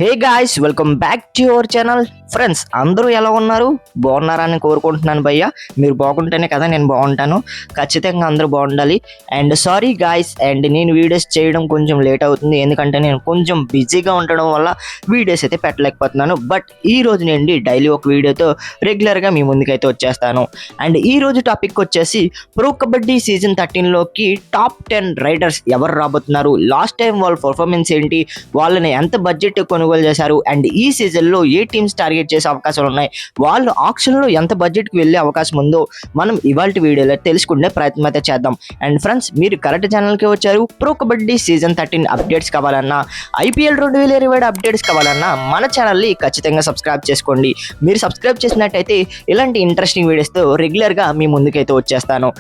Hey guys, welcome back to your channel. Friends, అందరూ ఎలా ఉన్నారు? బాగున్నారని కోరుకుంటున్నాను భయ్య. మీరు బాగుంటేనే కదా నేను బాగుంటాను. ఖచ్చితంగా అందరూ బాగుండాలి. అండ్ సారీ గాయ్స్, అండ్ నేను వీడియోస్ చేయడం కొంచెం లేట్ అవుతుంది, ఎందుకంటే నేను కొంచెం బిజీగా ఉండడం వల్ల వీడియోస్ అయితే పెట్టలేకపోతున్నాను. బట్ ఈ రోజు నుండి డైలీ ఒక వీడియోతో రెగ్యులర్గా మీ ముందుకైతే వచ్చేస్తాను. అండ్ ఈ రోజు టాపిక్ వచ్చేసి ప్రో కబడ్డీ సీజన్ 13లోకి టాప్ 10 రైడర్స్ ఎవరు రాబోతున్నారు, లాస్ట్ టైం వాళ్ళ పర్ఫార్మెన్స్ ఏంటి, వాళ్ళని ఎంత బడ్జెట్ కొనుగోలు చేశారు, అండ్ ఈ సీజన్లో ఏ టీమ్స్ టార్గెట్ చేసే అవకాశాలు ఉన్నాయి, వాళ్ళు ఆక్షన్లో ఎంత బడ్జెట్కి వెళ్ళే అవకాశం ఉందో మనం ఇవాళ వీడియోలో తెలుసుకునే ప్రయత్నం అయితే చేద్దాం. అండ్ ఫ్రెండ్స్, మీరు కరెక్ట్ ఛానల్కి వచ్చారు. ప్రో కబడ్డీ సీజన్ 13 అప్డేట్స్ కావాలన్నా, ఐపీఎల్ 2027 అప్డేట్స్ కావాలన్నా మన ఛానల్ని ఖచ్చితంగా సబ్స్క్రైబ్ చేసుకోండి. మీరు సబ్స్క్రైబ్ చేసినట్టయితే ఇలాంటి ఇంట్రెస్టింగ్ వీడియోస్తో రెగ్యులర్గా మీ ముందుకైతే వచ్చేస్తాను.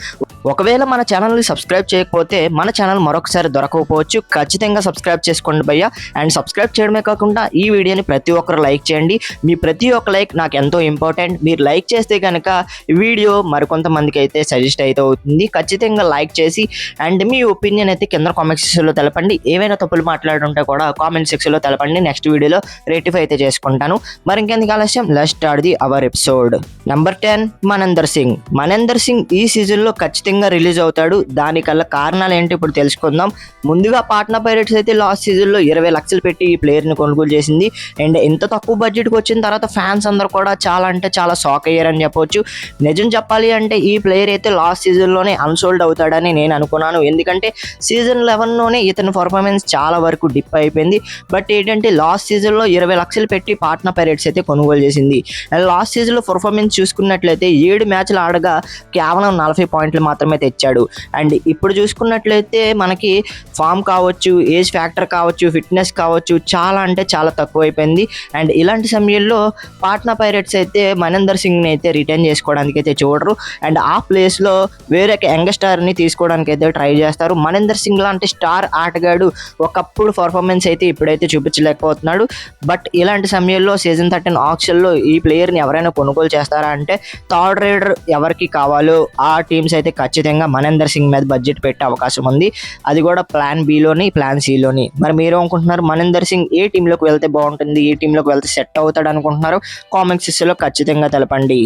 ఒకవేళ మన ఛానల్ని సబ్స్క్రైబ్ చేయకపోతే మన ఛానల్ మరొకసారి దొరకకపోవచ్చు. ఖచ్చితంగా సబ్స్క్రైబ్ చేసుకోండి భయ్య. అండ్ సబ్స్క్రైబ్ చేయడమే కాకుండా ఈ వీడియోని ప్రతి ఒక్కరు లైక్ చేయండి. మీ ప్రతి ఒక్క లైక్ నాకు ఎంతో ఇంపార్టెంట్. మీరు లైక్ చేస్తే కనుక ఈ వీడియో మరికొంతమందికి అయితే సజెస్ట్ అయితే అవుతుంది. ఖచ్చితంగా లైక్ చేసి అండ్ మీ ఒపీనియన్ అయితే కింద కామెంట్ సెక్షన్లో తెలపండి. ఏవైనా తప్పులు మాట్లాడుంటే కూడా కామెంట్ సెక్షన్లో తెలపండి. నెక్స్ట్ వీడియోలో రెక్టిఫై అయితే చేసుకుంటాను. మరి ఇంకెందుకు ఆలస్యం, let's start the our episode. Number 10, Maninder Singh. Maninder Singh ఈ సీజన్లో ఖచ్చితంగా రిలీజ్ అవుతాడు. దానికల్లా కారణాలు ఏంటి ఇప్పుడు తెలుసుకుందాం. ముందుగా పాట్నా పైరేట్స్ అయితే లాస్ట్ సీజన్లో 20 లక్షలు పెట్టి ఈ ప్లేయర్ని కొనుగోలు చేసింది. అండ్ ఎంత తక్కువ బడ్జెట్కి వచ్చిన తర్వాత ఫ్యాన్స్ అందరూ కూడా చాలా అంటే చాలా షాక్ అయ్యారని చెప్పొచ్చు. నిజం చెప్పాలి అంటే ఈ ప్లేయర్ అయితే లాస్ట్ సీజన్లోనే అన్సోల్డ్ అవుతాడని నేను అనుకున్నాను. ఎందుకంటే సీజన్ 11లోనే ఇతని పర్ఫార్మెన్స్ చాలా వరకు డిప్ అయిపోయింది. బట్ ఏంటంటే లాస్ట్ సీజన్లో 20 లక్షలు పెట్టి పాట్నా పైరేట్స్ అయితే కొనుగోలు చేసింది. అండ్ లాస్ట్ సీజన్లో పర్ఫార్మెన్స్ చూసుకున్నట్లయితే 7 మ్యాచ్లు ఆడగా కేవలం 40 పాయింట్లు మాత్రమే తెచ్చాడు. అండ్ ఇప్పుడు చూసుకున్నట్లయితే మనకి ఫామ్ కావచ్చు, ఏజ్ ఫ్యాక్టర్ కావచ్చు, ఫిట్నెస్ కావచ్చు, చాలా అంటే చాలా తక్కువ అయిపోయింది. అండ్ ఇలాంటి సమయంలో పాట్నా పైరేట్స్ అయితే మనేందర్ సింగ్ని అయితే రిటర్న్ చేసుకోవడానికి అయితే చూడరు. అండ్ ఆ ప్లేస్లో వేరే యంగ్స్టార్ని తీసుకోవడానికి అయితే ట్రై చేస్తారు. మనేందర్ సింగ్ లాంటి స్టార్ ఆటగాడు ఒకప్పుడు పర్ఫార్మెన్స్ అయితే ఇప్పుడైతే చూపించలేకపోతున్నాడు. బట్ ఇలాంటి సమయంలో సీజన్ 13 ఆక్షన్లో ఈ ప్లేయర్ని ఎవరైనా కొనుగోలు చేస్తారా అంటే థర్డ్ రైడర్ ఎవరికి కావాలో ఆ టీమ్స్ అయితే ఖచ్చితంగా మనేందర్ సింగ్ మీద బడ్జెట్ పెట్టే అవకాశం ఉంది. అది కూడా ప్లాన్ బిలోని ప్లాన్ సిలోని. మరి మీరు అనుకుంటున్నారు మనేందర్ సింగ్ ఏ టీంలోకి వెళ్తే బాగుంటుంది, ఏ టీంలోకి వెళ్తే సెట్ అవుతాడు అనుకుంటున్నారు? కామెంట్ సెక్షన్లో ఖచ్చితంగా తెలపండి.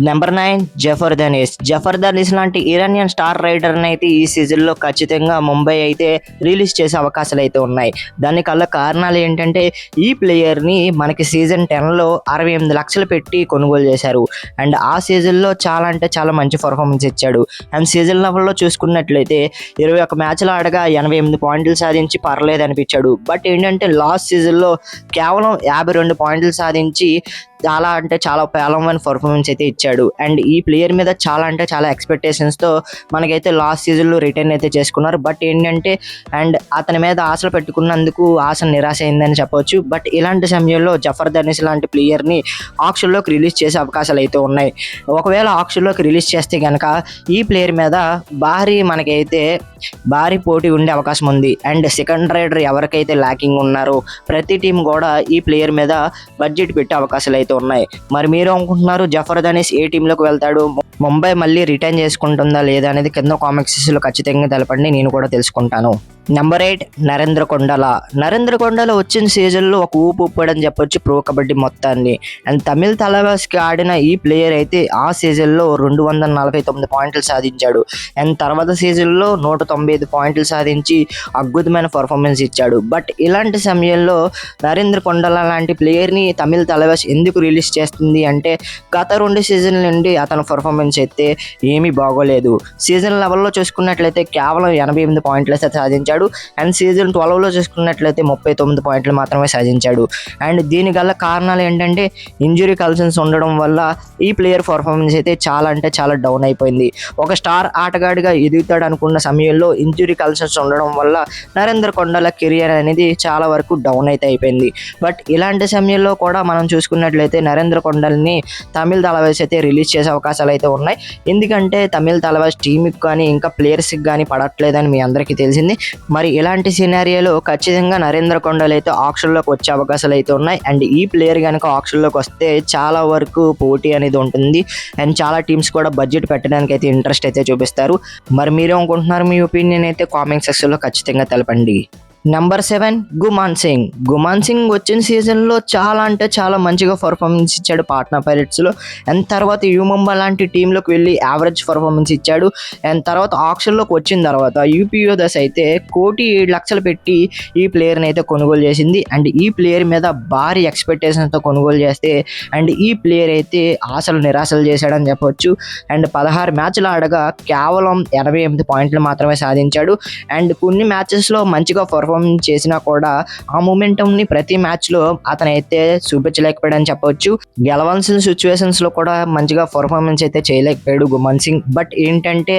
నెంబర్ 9, జఫర్ దనీస్. జఫర్ దనీస్ లాంటి ఇరానియన్ స్టార్ రైడర్ని అయితే ఈ సీజన్లో ఖచ్చితంగా ముంబై అయితే రిలీజ్ చేసే అవకాశాలు అయితే ఉన్నాయి. దానికల్లా కారణాలు ఏంటంటే ఈ ప్లేయర్ని మనకి సీజన్ 10లో 68 లక్షలు పెట్టి కొనుగోలు చేశారు. అండ్ ఆ సీజన్లో చాలా అంటే చాలా మంచి పర్ఫార్మెన్స్ ఇచ్చాడు. అండ్ సీజన్ 11లో చూసుకున్నట్లయితే 21 మ్యాచ్లు ఆడగా 88 పాయింట్లు సాధించి పర్లేదు అనిపించాడు. బట్ ఏంటంటే లాస్ట్ సీజన్లో కేవలం 52 పాయింట్లు సాధించి చాలా అంటే చాలా పేలవమైన పర్ఫార్మెన్స్ అయితే ఇచ్చాడు. అండ్ ఈ ప్లేయర్ మీద చాలా అంటే చాలా ఎక్స్పెక్టేషన్స్తో మనకైతే లాస్ట్ సీజన్లో రిటర్న్ అయితే చేసుకున్నారు. బట్ ఏంటంటే అండ్ అతని మీద ఆశలు పెట్టుకున్నందుకు ఆశ నిరాశ అయిందని చెప్పవచ్చు. బట్ ఇలాంటి సమయంలో జఫర్ దనీస్ లాంటి ప్లేయర్ని ఆక్షన్లోకి రిలీజ్ చేసే అవకాశాలు అయితే ఉన్నాయి. ఒకవేళ ఆక్షన్లోకి రిలీజ్ చేస్తే కనుక ఈ ప్లేయర్ మీద మనకైతే భారీ పోటీ ఉండే అవకాశం ఉంది. అండ్ సెకండ్ రైడర్ ఎవరికైతే ల్యాకింగ్ ఉన్నారో ప్రతి టీం కూడా ఈ ప్లేయర్ మీద బడ్జెట్ పెట్టే అవకాశాలు అయితే ఉన్నాయి. మరి మీరు అనుకుంటున్నారు జఫర్ దనీస్ ఏ టీంలోకి వెళ్తాడు, ముంబై మళ్ళీ రిటర్న్ చేసుకుంటుందా లేదా అనేది కింద కామెంట్ సెక్షన్లో ఖచ్చితంగా తెలపండి, నేను కూడా తెలుసుకుంటాను. నెంబర్ 8, నరేంద్ర కొండల. నరేంద్ర కొండల వచ్చిన సీజన్లో ఒక ఊపని చెప్పొచ్చు ప్రో కబడ్డీ మొత్తాన్ని. అండ్ తమిళ తలవాస్కి ఆడిన ఈ ప్లేయర్ అయితే ఆ సీజన్లో 249 పాయింట్లు సాధించాడు. అండ్ తర్వాత సీజన్లో 195 పాయింట్లు సాధించి అద్భుతమైన పర్ఫార్మెన్స్ ఇచ్చాడు. బట్ ఇలాంటి సమయంలో నరేంద్ర కొండల లాంటి ప్లేయర్ని తమిళ తలవాస్ ఎందుకు రిలీజ్ చేస్తుంది అంటే గత 2 సీజన్ల నుండి అతని పర్ఫార్మెన్స్ అయితే ఏమీ బాగోలేదు. సీజన్ 11లో చూసుకున్నట్లయితే కేవలం 88 పాయింట్లు అయితే సాధించాడు. అండ్ సీజన్ 12లో చూసుకున్నట్లయితే 39 పాయింట్లు మాత్రమే సాధించాడు. అండ్ దీనికల్లా కారణాలు ఏంటంటే ఇంజురీ కన్సర్న్స్ ఉండడం వల్ల ఈ ప్లేయర్ పర్ఫార్మెన్స్ అయితే చాలా అంటే చాలా డౌన్ అయిపోయింది. ఒక స్టార్ ఆటగాడిగా ఎదుగుతాడు అనుకున్న సమయంలో ఇంజురీ కన్సర్న్స్ ఉండడం వల్ల నరేంద్ర కొండల కెరియర్ అనేది చాలా వరకు డౌన్ అయితే అయిపోయింది. బట్ ఇలాంటి సమయంలో కూడా మనం చూసుకున్నట్లయితే నరేంద్ర కొండల్ని తమిళ తలవాస్ అయితే రిలీజ్ చేసే అవకాశాలు అయితే ఉన్నాయి. ఎందుకంటే తమిళ తలవాస్ టీంకి కానీ ఇంకా ప్లేయర్స్కి కానీ పడట్లేదని మీ అందరికీ తెలిసింది. మరి ఇలాంటి సినారియోలో ఖచ్చితంగా నరేంద్ర కొండలు అయితే ఆక్షన్లోకి వచ్చే అవకాశాలు అయితే ఉన్నాయి. అండ్ ఈ ప్లేయర్ కనుక ఆక్షన్లోకి వస్తే చాలా వరకు పోటీ అనేది ఉంటుంది. అండ్ చాలా టీమ్స్ కూడా బడ్జెట్ పెట్టడానికి అయితే ఇంట్రెస్ట్ అయితే చూపిస్తారు. మరి మీరు అనుకుంటున్నారు, మీ ఒపీనియన్ అయితే కామెంట్ సెక్షన్లో ఖచ్చితంగా తెలపండి. నెంబర్ 7 గుమాన్ సింగ్ వచ్చిన సీజన్లో చాలా అంటే చాలా మంచిగా పర్ఫార్మెన్స్ ఇచ్చాడు పాట్నా పైరేట్స్లో. అండ్ తర్వాత యూ ముంబై లాంటి టీంలోకి వెళ్ళి యావరేజ్ పర్ఫార్మెన్స్ ఇచ్చాడు. అండ్ తర్వాత ఆక్షన్లోకి వచ్చిన తర్వాత యూపీఓ దశ అయితే 1,07,00,000 పెట్టి ఈ ప్లేయర్ని అయితే కొనుగోలు చేసింది. అండ్ ఈ ప్లేయర్ మీద భారీ ఎక్స్పెక్టేషన్తో కొనుగోలు చేస్తే అండ్ ఈ ప్లేయర్ అయితే ఆశలు నిరాశలు చేశాడని చెప్పొచ్చు. అండ్ 16 మ్యాచ్లు ఆడగా కేవలం 88 పాయింట్లు మాత్రమే సాధించాడు. అండ్ కొన్ని మ్యాచెస్లో మంచిగా పర్ఫార్మెన్స్ చేసినా కూడా ఆ మూమెంటంని ప్రతి మ్యాచ్లో అతనైతే చూపించలేకపోయాడని చెప్పొచ్చు. గెలవాల్సిన సిచ్యువేషన్స్లో కూడా మంచిగా పర్ఫార్మెన్స్ అయితే చేయలేకపోయాడు గుమాన్ సింగ్. బట్ ఏంటంటే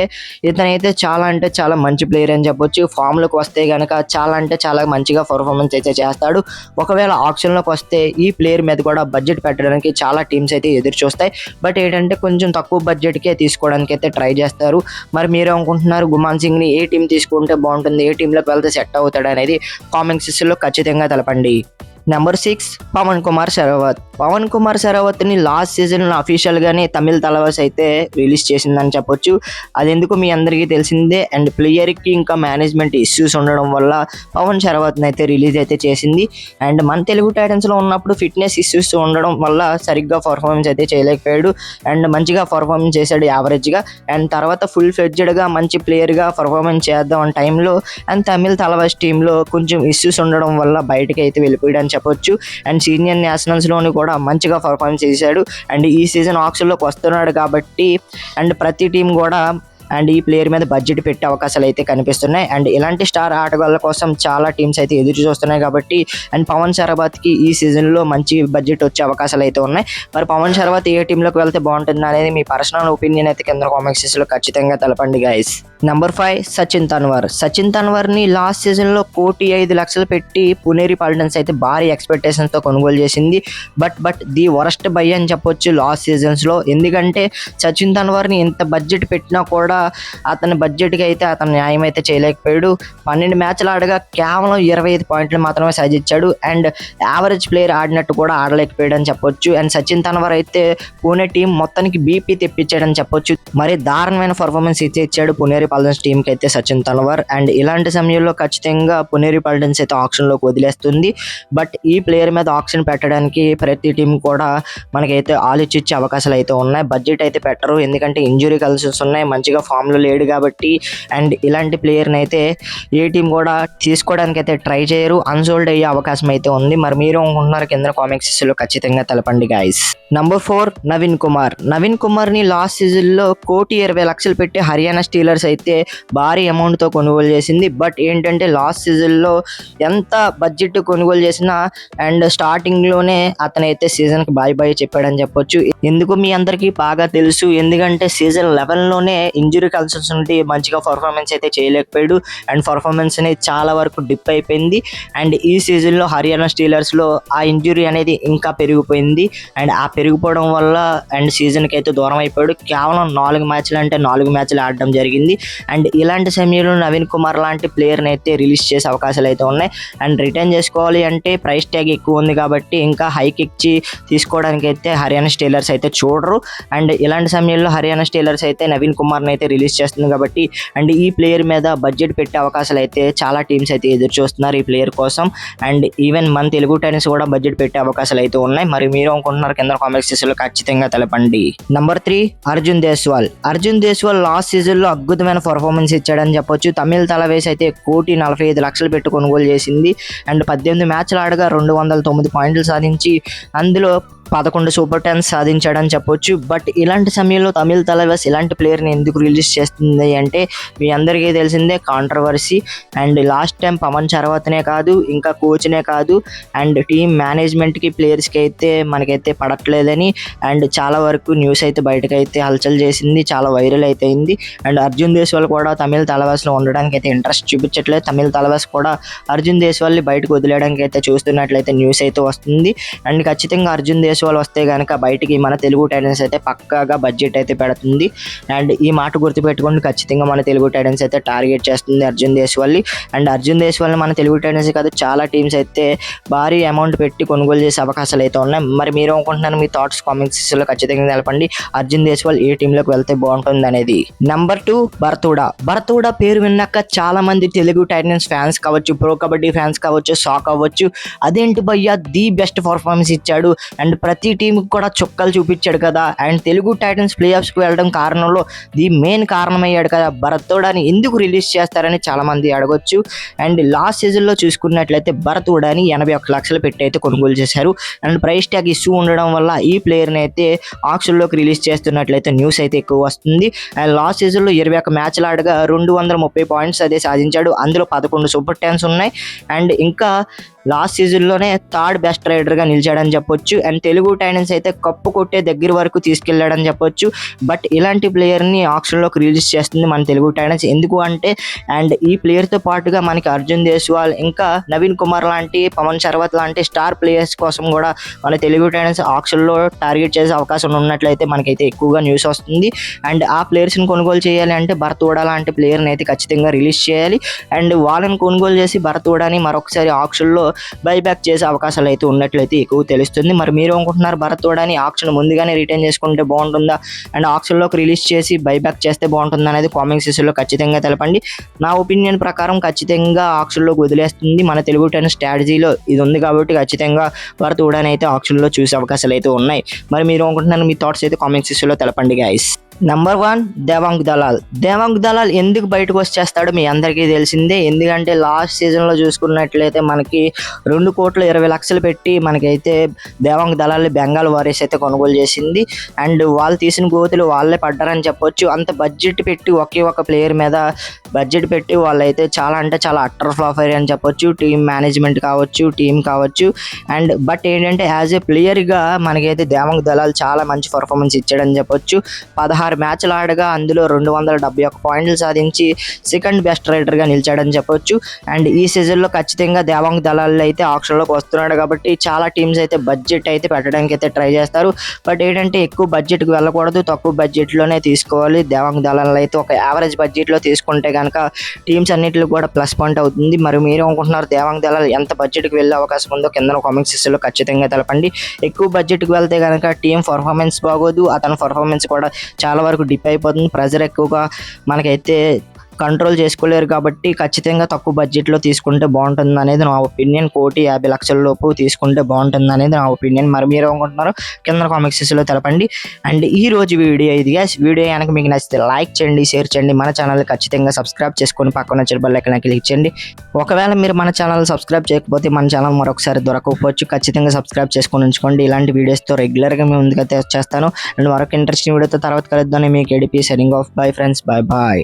ఇతనైతే చాలా అంటే చాలా మంచి ప్లేయర్ అని చెప్పొచ్చు. ఫామ్లోకి వస్తే కనుక చాలా అంటే చాలా మంచిగా పర్ఫార్మెన్స్ అయితే చేస్తాడు. ఒకవేళ ఆప్షన్లోకి వస్తే ఈ ప్లేయర్ మీద కూడా బడ్జెట్ పెట్టడానికి చాలా టీమ్స్ అయితే ఎదురు చూస్తాయి. బట్ ఏంటంటే కొంచెం తక్కువ బడ్జెట్కే తీసుకోవడానికి అయితే ట్రై చేస్తారు. మరి మీరు అనుకుంటున్నారు గుమాన్ సింగ్ని ఏ టీం తీసుకుంటే బాగుంటుంది, ఏ టీంలోకి వెళ్తే సెట్ అవుతాడు అనేది కామెంట్ సెక్షన్లో ఖచ్చితంగా తెలపండి. నెంబర్ 6 పవన్ కుమార్ శరావత్ని లాస్ట్ సీజన్లో అఫీషియల్గానే తమిళ తలవాస్ అయితే రిలీజ్ చేసిందని చెప్పొచ్చు. అది ఎందుకు మీ అందరికీ తెలిసిందే. అండ్ ప్లేయర్కి ఇంకా మేనేజ్మెంట్ ఇష్యూస్ ఉండడం వల్ల పవన్ శరావత్ని అయితే రిలీజ్ అయితే చేసింది. అండ్ మన తెలుగు టైటన్స్లో ఉన్నప్పుడు ఫిట్నెస్ ఇష్యూస్ ఉండడం వల్ల సరిగ్గా పర్ఫార్మెన్స్ అయితే చేయలేకపోయాడు. అండ్ మంచిగా పర్ఫార్మెన్స్ చేశాడు యావరేజ్గా. అండ్ తర్వాత ఫుల్ ఫ్లెడ్జ్డ్గా మంచి ప్లేయర్గా పర్ఫార్మెన్స్ చేద్దాం అనే టైంలో అండ్ తమిళ తలవాస్ టీంలో కొంచెం ఇష్యూస్ ఉండడం వల్ల బయటకి అయితే వెళ్ళిపోయాడు చెప్పొచ్చు. అండ్ సీనియర్ నేషనల్స్లోని కూడా మంచిగా పర్ఫార్మెన్స్ చేశాడు. అండ్ ఈ సీజన్ ఆక్షన్లోకి వస్తున్నాడు కాబట్టి అండ్ ప్రతి టీం కూడా అండ్ ఈ ప్లేయర్ మీద బడ్జెట్ పెట్టే అవకాశాలు అయితే కనిపిస్తున్నాయి. అండ్ ఇలాంటి స్టార్ ఆటగాళ్ళ కోసం చాలా టీమ్స్ అయితే ఎదురు చూస్తున్నాయి కాబట్టి అండ్ పవన్ శరావత్కి ఈ సీజన్లో మంచి బడ్జెట్ వచ్చే అవకాశాలు అయితే ఉన్నాయి. మరి పవన్ శరావత్ ఏ టీంలోకి వెళ్తే బాగుంటుంది అనేది మీ పర్సనల్ ఒపీనియన్ అయితే కింద కామెంట్ సెక్షన్లో ఖచ్చితంగా తెలపండి గైస్. నెంబర్ 5 సచిన్ తన్వర్ని లాస్ట్ సీజన్లో 1,05,00,000 పెట్టి పునేరి పల్టన్స్ అయితే భారీ ఎక్స్పెక్టేషన్స్తో కొనుగోలు చేసింది. బట్ ది వరస్ట్ బై అని చెప్పొచ్చు లాస్ట్ సీజన్స్లో. ఎందుకంటే సచిన్ తన్వర్ని ఇంత బడ్జెట్ పెట్టినా కూడా అతని బడ్జెట్కి అయితే అతను న్యాయం అయితే చేయలేకపోయాడు. 12 మ్యాచ్లు ఆడగా కేవలం 25 పాయింట్లు మాత్రమే సాధించాడు. అండ్ యావరేజ్ ప్లేయర్ ఆడినట్టు కూడా ఆడలేకపోయాడు అని చెప్పొచ్చు. అండ్ సచిన్ తన్వర్ అయితే పూణే టీం మొత్తానికి బీపీ తెప్పించాడని చెప్పొచ్చు. మరి దారుణమైన పర్ఫార్మెన్స్ ఇచ్చాడు పునేరి పల్టన్స్ టీంకి అయితే సచిన్ తన్వర్. అండ్ ఇలాంటి సమయంలో ఖచ్చితంగా పునేరి పల్టన్స్ అయితే ఆప్షన్లోకి వదిలేస్తుంది. బట్ ఈ ప్లేయర్ మీద ఆప్షన్ పెట్టడానికి ప్రతి టీం కూడా మనకైతే ఆలోచించే అవకాశాలు అయితే ఉన్నాయి. బడ్జెట్ అయితే పెట్టరు, ఎందుకంటే ఇంజురీ కన్సర్న్స్ ఉన్నాయి, మంచిగా ఫామ్లో లేడు కాబట్టి. అండ్ ఇలాంటి ప్లేయర్ని అయితే ఏ టీం కూడా తీసుకోవడానికి అయితే ట్రై చేయరు, అన్సోల్డ్ అయ్యే అవకాశం అయితే ఉంది. మరి మీరు అనుకుంటున్నారు కింద కామెంట్ సెక్షన్లో ఖచ్చితంగా తెలపండి గైస్. నెంబర్ 4 నవీన్ కుమార్ని లాస్ట్ సీజన్లో 1,20,00,000 పెట్టి హర్యానా స్టీలర్స్ అయితే భారీ అమౌంట్తో కొనుగోలు చేసింది. బట్ ఏంటంటే లాస్ట్ సీజన్లో ఎంత బడ్జెట్ కొనుగోలు చేసినా అండ్ స్టార్టింగ్లోనే అతనైతే సీజన్కి బాయ్ చెప్పాడని చెప్పొచ్చు. ఎందుకు మీ అందరికీ బాగా తెలుసు, ఎందుకంటే సీజన్ 11లోనే ఇంజురీ కన్సర్న్స్ నుండి మంచిగా పర్ఫార్మెన్స్ అయితే చేయలేకపోయాడు. అండ్ పర్ఫార్మెన్స్ అనేది చాలా వరకు డిప్ అయిపోయింది. అండ్ ఈ సీజన్లో హర్యానా స్టీలర్స్లో ఆ ఇంజురీ అనేది ఇంకా పెరిగిపోయింది. అండ్ ఆ పెరిగిపోవడం వల్ల అండ్ సీజన్కి అయితే దూరం అయిపోయాడు. కేవలం 4 మ్యాచ్లు అంటే 4 మ్యాచ్లు ఆడడం జరిగింది. అండ్ ఇలాంటి సమయంలో నవీన్ కుమార్ లాంటి ప్లేయర్ని అయితే రిలీజ్ చేసే అవకాశాలు అయితే ఉన్నాయి. అండ్ రిటర్న్ చేసుకోవాలి అంటే ప్రైస్ ట్యాగ్ ఎక్కువ ఉంది కాబట్టి ఇంకా హైక్ ఇచ్చి తీసుకోవడానికి అయితే హర్యానా స్టీలర్స్ అయితే చూడరు. అండ్ ఇలాంటి సమయంలో హర్యానా స్టీలర్స్ అయితే నవీన్ కుమార్ని అయితే రిలీజ్ చేస్తుంది కాబట్టి అండ్ ఈ ప్లేయర్ మీద బడ్జెట్ పెట్టే అవకాశాలు అయితే చాలా టీమ్స్ అయితే ఎదురు చూస్తున్నారు ఈ ప్లేయర్ కోసం. అండ్ ఈవెన్ మన తెలుగు టైటన్స్ కూడా బడ్జెట్ పెట్టే అవకాశాలు అయితే ఉన్నాయి. మరి మీరు అనుకుంటున్నారు కింద కామెంట్ సెక్షన్లో ఖచ్చితంగా తెలపండి. నెంబర్ 3 అర్జున్ దేశ్వాల్ లాస్ట్ సీజన్లో అద్భుతమైన పర్ఫార్మెన్స్ ఇచ్చాడని చెప్పొచ్చు. తమిళ తలవేసి అయితే 1,45,00,000 పెట్టి కొనుగోలు చేసింది. అండ్ 18 మ్యాచ్లు ఆడగా 209 పాయింట్లు సాధించి అందులో 11 సూపర్ 10 సాధించాడని చెప్పొచ్చు. బట్ ఇలాంటి సమయంలో తమిళ తలవాస్ ఇలాంటి ప్లేయర్ని ఎందుకు రిలీజ్ చేస్తుంది అంటే మీ అందరికీ తెలిసిందే controversy. And last time Pawan శరావత్నే కాదు, ఇంకా కోచ్నే కాదు, అండ్ టీమ్ మేనేజ్మెంట్కి ప్లేయర్స్కి అయితే మనకైతే పడట్లేదని అండ్ చాలా వరకు న్యూస్ అయితే బయటకైతే హల్చల్ చేసింది, చాలా వైరల్ అయితే అయింది. అండ్ అర్జున్ దేశ్వాల్ కూడా తమిళ తలవాస్లో ఉండడానికి అయితే ఇంట్రెస్ట్ చూపించట్లేదు. తమిళ తలవాస్ కూడా అర్జున్ దేశ్వాల్ని బయటకు వదిలేయడానికి అయితే చూస్తున్నట్లయితే న్యూస్ అయితే వస్తుంది. అండ్ ఖచ్చితంగా అర్జున్ దేశ్వాల్ దేశవాళ్ళు వస్తే కనుక బయటికి మన తెలుగు టైటన్స్ అయితే పక్కాగా బడ్జెట్ అయితే పెడుతుంది. అండ్ ఈ మాట గుర్తుపెట్టుకోండి, ఖచ్చితంగా మన తెలుగు టైటన్స్ అయితే టార్గెట్ చేస్తుంది అర్జున్ దేశవాళ్ళని. అండ్ అర్జున్ దేశవాళ్ళని మన తెలుగు టైటన్స్ కాదు, చాలా టీమ్స్ అయితే భారీ అమౌంట్ పెట్టి కొనుగోలు చేసే అవకాశాలు అయితే ఉన్నాయి. మరి మీరు అనుకుంటున్నారు, మీ థాట్స్ కామెంట్ సెక్షన్లో ఖచ్చితంగా తెలపండి. అర్జున్ దేశవాల్ ఏ టీంలోకి వెళ్తే బాగుంటుంది అనేది. నెంబర్ 2 భరతూడా పేరు విన్నాక చాలా మంది తెలుగు టైటన్స్ ఫ్యాన్స్ కావచ్చు, ప్రో కబడ్డీ ఫ్యాన్స్ కావచ్చు షాక్ అవ్వచ్చు. అదేంటి భయ్యా, ది బెస్ట్ పర్ఫార్మెన్స్ ఇచ్చాడు అండ్ ప్రతి టీంకి కూడా చుక్కలు చూపించాడు కదా. అండ్ తెలుగు టైటన్స్ ప్లేఆఫ్స్కి వెళ్ళడం కారణంలో ది మెయిన్ కారణమయ్యాడు కదా. భరతూడాని ఎందుకు రిలీజ్ చేస్తారని చాలా మంది అడగొచ్చు. అండ్ లాస్ట్ సీజన్లో చూసుకున్నట్లయితే భరతూడాని 81 లక్షలు పెట్టి అయితే కొనుగోలు చేశారు. అండ్ ప్రైస్ ట్యాగ్ ఇష్యూ ఉండడం వల్ల ఈ ప్లేయర్ని అయితే ఆక్షన్లోకి రిలీజ్ చేస్తున్నట్లయితే న్యూస్ అయితే ఎక్కువ వస్తుంది. అండ్ లాస్ట్ సీజన్లో 21 మ్యాచ్లు ఆడగా 230 పాయింట్స్ అదే సాధించాడు. అందులో 11 సూపర్ 10s ఉన్నాయి. అండ్ ఇంకా లాస్ట్ సీజన్లోనే థర్డ్ బెస్ట్ రైడర్గా నిలిచాడని చెప్పొచ్చు. అండ్ తెలుగు టైటన్స్ అయితే కప్పు కొట్టే దగ్గర వరకు తీసుకెళ్లాడని చెప్పొచ్చు. బట్ ఇలాంటి ప్లేయర్ని ఆక్షన్లోకి రిలీజ్ చేస్తుంది మన తెలుగు టైటన్స్. ఎందుకు అంటే, అండ్ ఈ ప్లేయర్తో పాటుగా మనకి అర్జున్ దేశ్వాల్, ఇంకా నవీన్ కుమార్ లాంటి, పవన్ శర్వత్ లాంటి స్టార్ ప్లేయర్స్ కోసం కూడా మన తెలుగు టైటన్స్ ఆక్షన్లో టార్గెట్ చేసే అవకాశం ఉన్నట్లయితే మనకైతే ఎక్కువగా న్యూస్ వస్తుంది. అండ్ ఆ ప్లేయర్స్ని కొనుగోలు చేయాలి అంటే భరతూడా లాంటి ప్లేయర్ని అయితే ఖచ్చితంగా రిలీజ్ చేయాలి. అండ్ వాళ్ళని కొనుగోలు చేసి భరతూడాని మరొకసారి ఆక్షన్లో బైబ్యాక్ చేసే అవకాశాలు అయితే ఉన్నట్లయితే ఎక్కువ తెలుస్తుంది. మరి మీరు అనుకుంటున్నారు, భరతూడాని ఆక్షన్ ముందుగానే రిటైన్ చేసుకుంటే బాగుంటుందా, అండ్ ఆక్షన్లోకి రిలీజ్ చేసి బైబ్యాక్ చేస్తే బాగుంటుందా అనేది కామెంట్ సెక్షన్లో ఖచ్చితంగా తెలపండి. నా ఒపీనియన్ ప్రకారం ఖచ్చితంగా ఆక్షన్లోకి వదిలేస్తుంది. మన తెలుగు టైటన్స్ స్ట్రాటజీలో ఇది ఉంది కాబట్టి ఖచ్చితంగా భరతూడాని అయితే ఆక్షన్లో చూసే అవకాశాలు అయితే ఉన్నాయి. మరి మీరు అనుకుంటున్నారు, మీ థాట్స్ అయితే కామెంట్ సెక్షన్లో తెలపండి గైస్. నెంబర్ 1 దేవాంగ్ దలాల్ ఎందుకు బయటకు వచ్చేస్తాడో మీ అందరికీ తెలిసిందే. ఎందుకంటే లాస్ట్ సీజన్లో చూసుకున్నట్లయితే మనకి 2,20,00,000 పెట్టి మనకైతే దేవాంగ్ దలాల్ని బెంగాల్ వారియర్స్ అయితే కొనుగోలు చేసింది. అండ్ వాళ్ళు తీసిన గోతులు వాళ్ళే పడ్డారని చెప్పొచ్చు. అంత బడ్జెట్ పెట్టి ఒకే ఒక ప్లేయర్ మీద బడ్జెట్ పెట్టి వాళ్ళైతే చాలా అంటే చాలా అట్టర్ ఫ్లాఫర్ అని చెప్పొచ్చు. టీమ్ మేనేజ్మెంట్ కావచ్చు, టీం కావచ్చు. అండ్ బట్ ఏంటంటే యాజ్ ఏ ప్లేయర్గా మనకైతే దేవాంగ్ దలాల్ చాలా మంచి పర్ఫార్మెన్స్ ఇచ్చాడని చెప్పొచ్చు. 16 మ్యాచ్లు ఆడగా అందులో 271 పాయింట్లు సాధించి సెకండ్ బెస్ట్ రైడర్గా నిలిచాడని చెప్పొచ్చు. అండ్ ఈ సీజన్లో ఖచ్చితంగా దేవాంగ్ దలాల్ అయితే ఆక్షన్లోకి వస్తున్నాడు కాబట్టి చాలా టీమ్స్ అయితే బడ్జెట్ అయితే పెట్టడానికి అయితే ట్రై చేస్తారు. బట్ ఏంటంటే ఎక్కువ బడ్జెట్కి వెళ్ళకూడదు, తక్కువ బడ్జెట్లోనే తీసుకోవాలి. దేవాంగ్ దలాల్ అయితే ఒక యావరేజ్ బడ్జెట్లో తీసుకుంటే కనుక టీమ్స్ అన్నింటిలో కూడా ప్లస్ పాయింట్ అవుతుంది. మరి మీరు అనుకుంటున్నారు, దేవాంగ్ దలాల్ ఎంత బడ్జెట్కి వెళ్ళే అవకాశం ఉందో కింద కామెంట్ సెక్షన్లో ఖచ్చితంగా తెలపండి. ఎక్కువ బడ్జెట్కి వెళ్తే కనుక టీం పర్ఫార్మెన్స్ బాగోదు, అతని పర్ఫార్మెన్స్ కూడా చాలా వరకు డిప్ అయిపోతుంది. ప్రెజర్ ఎక్కువగా మనకైతే కంట్రోల్ చేసుకోలేరు కాబట్టి ఖచ్చితంగా తక్కువ బడ్జెట్లో తీసుకుంటే బాగుంటుంది అనేది నా ఒపీనియన్. 1,50,00,000 లోపు తీసుకుంటే బాగుంటుంది అనేది నా ఒపీనియన్. మరి మీరు అనుకుంటున్నారు కింద కామెంట్ సెక్షన్లో తెలపండి. అండ్ ఈ రోజు వీడియో ఇది గైస్. వీడియో కనుక మీకు నచ్చితే లైక్ చేయండి, షేర్ చేయండి. మన ఛానల్ ఖచ్చితంగా సబ్స్క్రైబ్ చేసుకొని పక్కన వచ్చే బెల్ ఐకాన్ క్లిక్ చేయండి. ఒకవేళ మీరు మన ఛానల్ సబ్స్క్రైబ్ చేయకపోతే మన ఛానల్ మరొకసారి దొరకకపోవచ్చు. ఖచ్చితంగా సబ్స్క్రైబ్ చేసుకొని ఉంచుకోండి. ఇలాంటి వీడియోస్తో రెగ్యులర్గా మేము ముందుకైతే వచ్చేస్తాను. అండ్ మరొక ఇంట్రెస్టింగ్ వీడియోతో తర్వాత కలుద్దాం. మీకు ఏడిపి signing off. Bye friends, bye.